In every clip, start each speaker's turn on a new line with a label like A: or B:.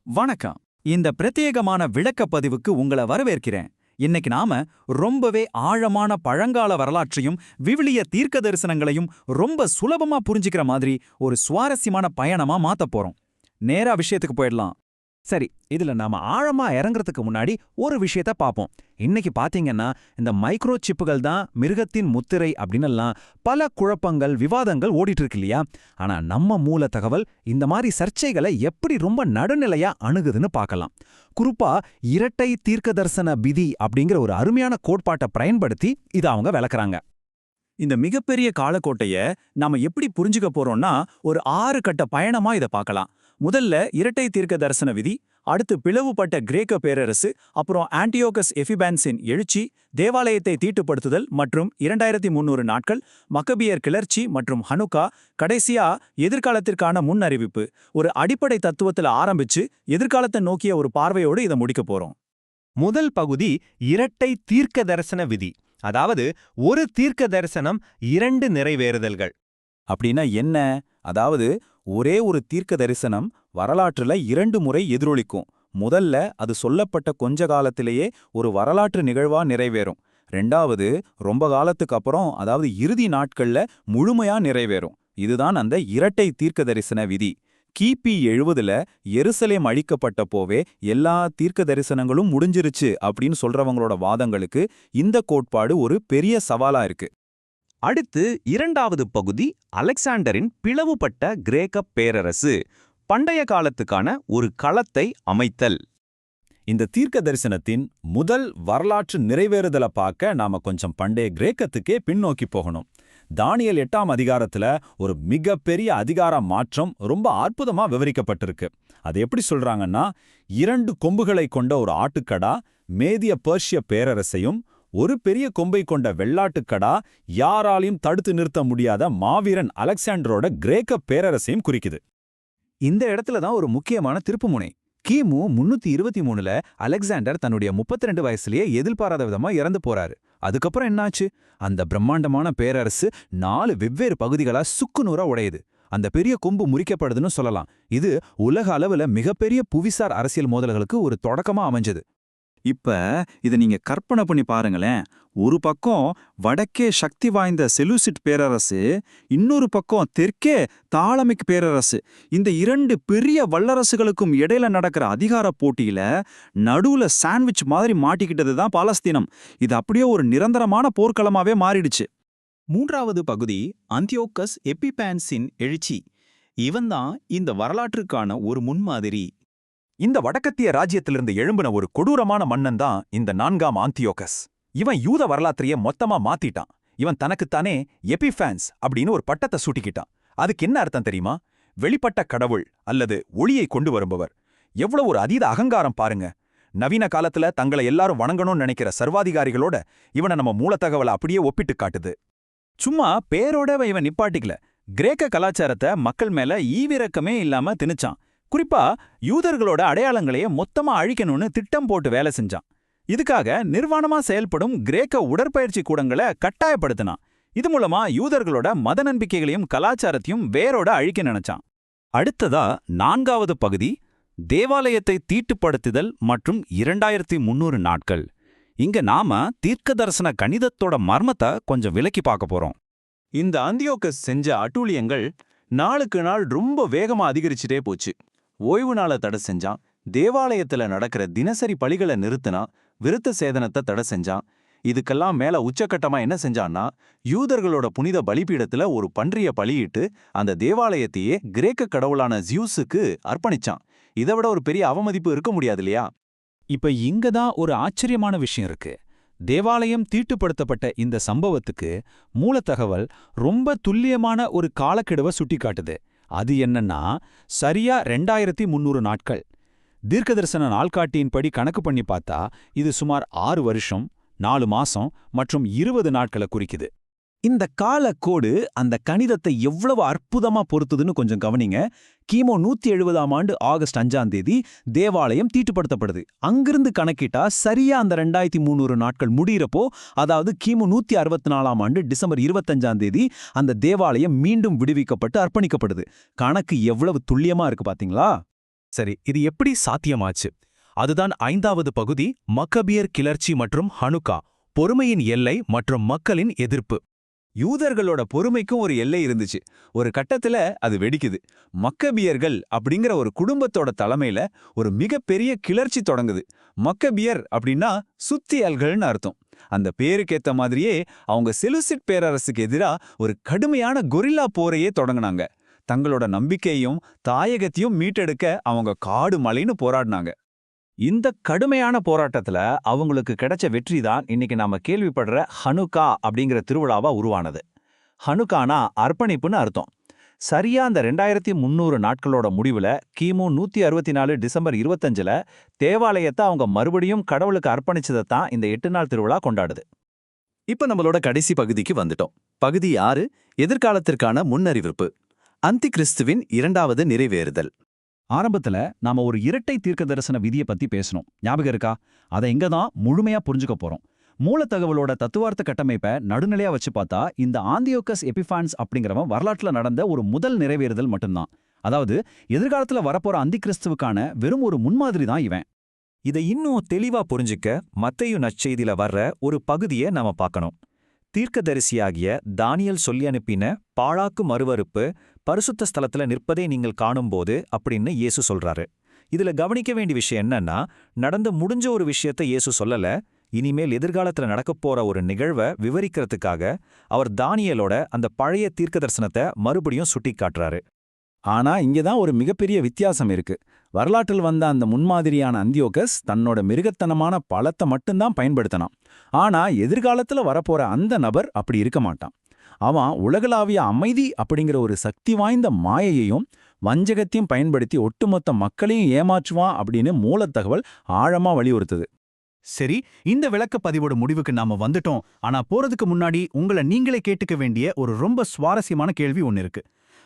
A: வணக்கம். இந்த பிரத்யேகமான விளக்கப்பதிவுக்கு உங்களை வரவேற்கிறேன். இன்னைக்கு நாம ரொம்பவே ஆழமான பழங்கால வரலாற்றையும் விவிலிய தீர்க்க தரிசனங்களையும் ரொம்ப சுலபமா புரிஞ்சுக்கிற மாதிரி ஒரு சுவாரஸ்யமான பயணமா மாத்தப் போறோம். நேரா விஷயத்துக்கு போயிடலாம்.
B: சரி, இதுல நாம ஆழமா இறங்குறதுக்கு முன்னாடி ஒரு விஷயத்த பாப்போம். இன்னைக்கு பாத்தீங்கன்னா இந்த மைக்ரோ சிப்புகள் தான் மிருகத்தின் முத்திரை அப்படின்னெல்லாம் பல குழப்பங்கள் விவாதங்கள் ஓடிட்டு இருக்கு இல்லையா? ஆனா நம்ம மூல தகவல் இந்த மாதிரி சர்ச்சைகளை எப்படி ரொம்ப நடுநிலையா அணுகுதுன்னு பார்க்கலாம். குறிப்பா இரட்டை தீர்க்க தரிசன விதி அப்படிங்கிற ஒரு அருமையான கோட்பாட்டை பயன்படுத்தி இதை அவங்க விளக்குறாங்க.
A: இந்த மிகப்பெரிய காலக்கோட்டைய நாம எப்படி புரிஞ்சுக்க போறோம்னா ஒரு 6 கட்ட பயணமா இதை பார்க்கலாம். முதல்ல இரட்டை தீர்க்க தரிசன விதி, அடுத்து பிளவுபட்ட கிரேக்க பேரரசு, அப்புறம் ஆன்டியோகஸ் எபிபான்ஸின் எழுச்சி, தேவாலயத்தை தீட்டுப்படுத்துதல் மற்றும் 2300 நாட்கள், மக்கபியர் கிளர்ச்சி மற்றும் ஹனுக்கா, கடைசியா எதிர்காலத்திற்கான முன் அறிவிப்பு. ஒரு அடிப்படை தத்துவத்துல ஆரம்பிச்சு எதிர்காலத்தை நோக்கிய ஒரு பார்வையோடு இதை முடிக்க போறோம்.
B: முதல் பகுதி இரட்டை தீர்க்க தரிசன விதி. அதாவது ஒரு தீர்க்க தரிசனம் 2 நிறைவேறுதல்கள்.
A: அப்படின்னா என்ன? அதாவது ஒரே ஒரு தீர்க்க தரிசனம் வரலாற்றுல 2 முறை எதிரொலிக்கும். முதல்ல அது சொல்லப்பட்ட கொஞ்ச காலத்திலேயே ஒரு வரலாற்று நிகழ்வா நிறைவேறும். ரெண்டாவது ரொம்ப காலத்துக்கு அப்புறம், அதாவது இறுதி நாட்கள்ல முழுமையா நிறைவேறும். இதுதான் அந்த இரட்டை தீர்க்க தரிசன விதி. கிபி 70ல எருசலேம் அழிக்கப்பட்டப்போவே எல்லா தீர்க்க தரிசனங்களும் முடிஞ்சிருச்சு அப்படின்னு சொல்றவங்களோட வாதங்களுக்கு இந்த கோட்பாடு ஒரு பெரிய சவாலா இருக்கு.
B: அடுத்து இரண்டாவது பகுதி அலெக்சாண்டரின் பிளவுபட்ட கிரேக்க பேரரசு. பண்டைய காலத்துக்கான ஒரு களத்தை அமைத்தல்.
A: இந்த தீர்க்க தரிசனத்தின் முதல் வரலாற்று நிறைவேறுதலை பார்க்க நாம கொஞ்சம் பண்டைய கிரேக்கத்துக்கே பின்னோக்கி போகணும். தானியேல் 8ஆம் அதிகாரத்துல ஒரு மிகப்பெரிய அதிகார மாற்றம் ரொம்ப அற்புதமா விவரிக்கப்பட்டிருக்கு. அது எப்படி சொல்றாங்கன்னா, 2 கொம்புகளை கொண்ட ஒரு ஆட்டுக்கடா மேதிய பெர்ஷிய பேரரசையும், ஒரு பெரிய கொம்பை கொண்ட வெள்ளாட்டுக்கடா யாராலையும் தடுத்து நிறுத்த முடியாத மாவீரன் அலெக்சாண்டரோட கிரேக்க பேரரசையும் குறிக்குது. இந்த இடத்துல தான் ஒரு முக்கியமான திருப்புமுனை. கிமு 323ல அலெக்சாண்டர் தன்னுடைய 32 வயசுலயே எதிர்பாராத விதமா இறந்து போறாரு. அதுக்கப்புறம் என்னாச்சு? அந்த பிரம்மாண்டமான பேரரசு 4 வெவ்வேறு பகுதிகளா சுக்குநூறா உடையுது. அந்த பெரிய கொம்பு முறிக்கப்படுதுன்னு சொல்லலாம். இது உலக அளவுல மிகப்பெரிய புவிசார் அரசியல் மோதல்களுக்கு ஒரு தொடக்கமா அமைஞ்சது. இப்ப இதை நீங்க கற்பனை பண்ணி பாருங்களேன். ஒரு பக்கம் வடக்கே சக்தி வாய்ந்த செலூசிட் பேரரசு, இன்னொரு பக்கம் தெற்கே தாலமிக் பேரரசு. இந்த 2 பெரிய வல்லரசுகளுக்கும் இடையில நடக்கிற அதிகார போட்டியில நடுவுல சாண்ட்விச் மாதிரி மாட்டிக்கிட்டது தான் பாலஸ்தீனம். இது அப்படியே ஒரு நிரந்தரமான போர்க்களமாவே மாறிடுச்சு. மூன்றாவது பகுதி அந்தியோகஸ் எபிபான்ஸின் எழுச்சி. இவன்தான் இந்த வரலாற்றுக்கான ஒரு முன்மாதிரி. இந்த வடக்கத்திய ராஜ்யத்திலிருந்து எழும்பின ஒரு கொடூரமான மன்னன் தான் இந்த 4ஆம் ஆந்தியோகஸ். இவன் யூத வரலாற்றையே மொத்தமா மாத்திட்டான். இவன் தனக்குத்தானே எபிஃபான்ஸ் அப்படின்னு ஒரு பட்டத்தை சூட்டிக்கிட்டான். அதுக்கு என்ன அர்த்தம் தெரியுமா? வெளிப்பட்ட கடவுள் அல்லது ஒளியை கொண்டு வருபவர். எவ்வளவு ஒரு அதீத அகங்காரம் பாருங்க. நவீன காலத்துல தங்களை எல்லாரும் வணங்கணும்னு நினைக்கிற சர்வாதிகாரிகளோட இவனை நம்ம மூலத்தகவலை அப்படியே ஒப்பிட்டு காட்டுது. சும்மா பேரோட இவன் நிப்பாட்டிக்கல. கிரேக்க கலாச்சாரத்தை மக்கள் மேல ஈவிரக்கமே இல்லாம திணிச்சான். குறிப்பா யூதர்களோட அடையாளங்களையே மொத்தமா அழிக்கணும்னு திட்டம் போட்டு வேலை செஞ்சான். இதுக்காக நிர்வாணமா செயல்படும் கிரேக்க உடற்பயிற்சி கூடங்களை கட்டாயப்படுத்தினான். இது மூலமா யூதர்களோட மத நம்பிக்கைகளையும் கலாச்சாரத்தையும் வேரோட அழிக்க நினைச்சான். அடுத்ததா 4வது பகுதி தேவாலயத்தை தீட்டுப்படுத்துதல் மற்றும் 2300 நாட்கள். இங்க நாம தீர்க்க தரிசன கணிதத்தோட மர்மத்தை கொஞ்சம் விலக்கி பார்க்க போறோம்.
C: இந்த அந்தியோகஸ் செஞ்ச அட்டூழியங்கள் நாளுக்கு நாள் ரொம்ப வேகமா அதிகரிச்சுட்டே போச்சு. ஓய்வு நாளை தடை செஞ்சான், தேவாலயத்துல நடக்கிற தினசரி பலிகளை நிறுத்தினான், விருத்த சேதனத்தை தடை செஞ்சான். இதுக்கெல்லாம் மேல உச்சக்கட்டமா என்ன செஞ்சான்னா, யூதர்களோட புனித பலிபீடத்துல ஒரு பன்றிய பலியிட்டு அந்த தேவாலயத்தையே கிரேக்க கடவுளான ஜியூஸுக்கு அர்ப்பணிச்சான். இதை விட ஒரு பெரிய அவமதிப்பு இருக்க முடியாது இல்லையா?
A: இப்ப இங்கதான் ஒரு ஆச்சரியமான விஷயம் இருக்கு. தேவாலயம் தீட்டுப்படுத்தப்பட்ட இந்த சம்பவத்துக்கு மூலத்தகவல் ரொம்ப துல்லியமான ஒரு காலக்கெடுவை சுட்டிக்காட்டுது. அது என்னன்னா, சரியா 2300 நாட்கள். தீர்க்கதரிசன நாள்காட்டியின்படி கணக்கு பண்ணி பார்த்தா இது சுமார் 6 வருஷம், 4 மாசம் மற்றும் 20 நாட்களை குறிக்குது.
B: இந்த காலக்கோடு அந்த கணிதத்தை எவ்வளவு அற்புதமா பொறுத்துதுன்னு கொஞ்சம் கவனிங்க. கிமு 170ஆம் ஆண்டு ஆகஸ்ட் 5ஆம் தேதி தேவாலயம் தீட்டுப்படுத்தப்படுது. அங்கிருந்து கணக்கிட்டா சரியா அந்த 2300 நாட்கள் முடிகிறப்போ, அதாவது கிமு 164ஆம் ஆண்டு டிசம்பர் 25ஆம் தேதி அந்த தேவாலயம் மீண்டும் விடுவிக்கப்பட்டு அர்ப்பணிக்கப்படுது. கணக்கு எவ்வளவு துல்லியமா இருக்கு பாத்தீங்களா?
D: சரி, இது எப்படி சாத்தியமாச்சு? அதுதான் 5வது பகுதி, மக்கபியர் கிளர்ச்சி மற்றும் ஹனுக்கா, பொறுமையின் எல்லை மற்றும் மக்களின் எதிர்ப்பு.
A: யூதர்களோட பொறுமைக்கும் ஒரு எல்லை இருந்துச்சு. ஒரு கட்டத்துல அது வெடிக்குது. மக்கபியர்கள் அப்படிங்கிற ஒரு குடும்பத்தோட தலைமையில ஒரு மிகப்பெரிய கிளர்ச்சி தொடங்குது. மக்கபியர் அப்படின்னா சுத்தியல்கள்னு அர்த்தம். அந்த பேருக்கேத்த மாதிரியே அவங்க செலுசிட் பேரரசுக்கு எதிரா ஒரு கடுமையான கொரில்லா போரையே தொடங்குனாங்க. தங்களோட நம்பிக்கையும் தாயகத்தையும் மீட்டெடுக்க அவங்க காடு மலைன்னு போராடினாங்க.
B: இந்த கடுமையான போராட்டத்துல அவங்களுக்கு கிடைச்ச வெற்றி தான் இன்னைக்கு நாம கேள்விப்படுற ஹனுக்கா அப்படிங்கிற திருவிழாவா உருவானது. ஹனுக்கானா அர்ப்பணிப்புன்னு அர்த்தம். சரியா அந்த 2300 நாட்களோட முடிவுல கிமு 164 டிசம்பர் 25ல தேவாலயத்தை அவங்க மறுபடியும் கடவுளுக்கு அர்ப்பணிச்சதைத்தான் இந்த 8 நாள் திருவிழா கொண்டாடுது.
C: இப்ப நம்மளோட கடைசி பகுதிக்கு வந்துட்டோம். பகுதி 6, எதிர்காலத்திற்கான முன்னறிவிப்பு. அந்தி கிறிஸ்துவின் 2வது நிறைவேறுதல்.
B: ஆரம்பத்துல நாம ஒரு இரட்டை தீர்க்க தரிசன விதியை பத்தி பேசணும். ஞாபகம் இருக்கா? அதை இங்க தான் முழுமையா புரிஞ்சுக்க போறோம். மூலத்தகவலோட தத்துவார்த்த கட்டமைப்பை நடுநிலையா வச்சு பார்த்தா இந்த ஆந்தியோகஸ் எபிஃபான்ஸ் அப்படிங்கிறவன் வரலாற்றுல நடந்த ஒரு முதல் நிறைவேறுதல் மட்டும்தான். அதாவது எதிர்காலத்துல வரப்போற அந்தி கிறிஸ்துவுக்கான வெறும் ஒரு முன்மாதிரி தான் இவன்.
A: இதை இன்னும் தெளிவா புரிஞ்சுக்க மத்தேயு நற்செய்தியில வர்ற ஒரு பகுதியை நாம பார்க்கணும். தீர்க்கதரிசியாகிய தானியேல் சொல்லி அனுப்பின பாழாக்கு மறுவறுப்பு பரிசுத்த ஸ்தலத்துல நிற்பதை நீங்கள் காணும்போது அப்படின்னு இயேசு சொல்றாரு. இதுல கவனிக்க வேண்டிய விஷயம் என்னன்னா, நடந்து முடிஞ்ச ஒரு விஷயத்த இயேசு சொல்லல, இனிமேல் எதிர்காலத்துல நடக்கப் போற ஒரு நிகழ்வை விவரிக்கிறதுக்காக அவர் தானியேலோட அந்த பழைய தீர்க்க தரிசனத்தை மறுபடியும் சுட்டிக்காட்டுறாரு. ஆனா இங்கதான் ஒரு மிகப்பெரிய வித்தியாசம் இருக்கு. வரலாற்றில் வந்த அந்த முன்மாதிரியான அந்தியோகஸ் தன்னோட மிருகத்தனமான பலத்தை மட்டும்தான் பயன்படுத்தினான். ஆனா எதிர்காலத்துல வரப்போற அந்த நபர் அப்படி இருக்க மாட்டான். அவன் உலகளாவிய அமைதி அப்படிங்கிற ஒரு சக்தி வாய்ந்த மாயையையும் வஞ்சகத்தையும் பயன்படுத்தி ஒட்டுமொத்த மக்களையும் ஏமாற்றுவான் அப்படின்னு மூலத்தகவல் ஆழமா வலியுறுத்துது.
D: சரி, இந்த விளக்க பதிவோட முடிவுக்கு நாம வந்துட்டோம். ஆனா போறதுக்கு முன்னாடி உங்களை நீங்களே கேட்டுக்க வேண்டிய ஒரு ரொம்ப சுவாரஸ்யமான கேள்வி ஒன்னு இருக்கு.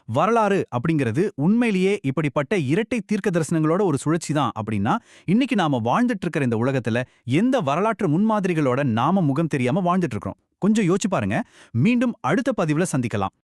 D: வரலாறு அப்படிங்கிறது உண்மையிலேயே இப்படிப்பட்ட இரட்டை தீர்க்க தரிசனங்களோட ஒரு சுழற்சி தான் அப்படின்னா, இன்னைக்கு நாம வாழ்ந்துட்டு இருக்கிற இந்த உலகத்துல எந்த வரலாற்று முன்மாதிரிகளோட நாம முகம் தெரியாம வாழ்ந்துட்டு இருக்கோம்? கொஞ்சம் யோசிச்சு பாருங்க. மீண்டும் அடுத்த பதிவுல சந்திக்கலாம்.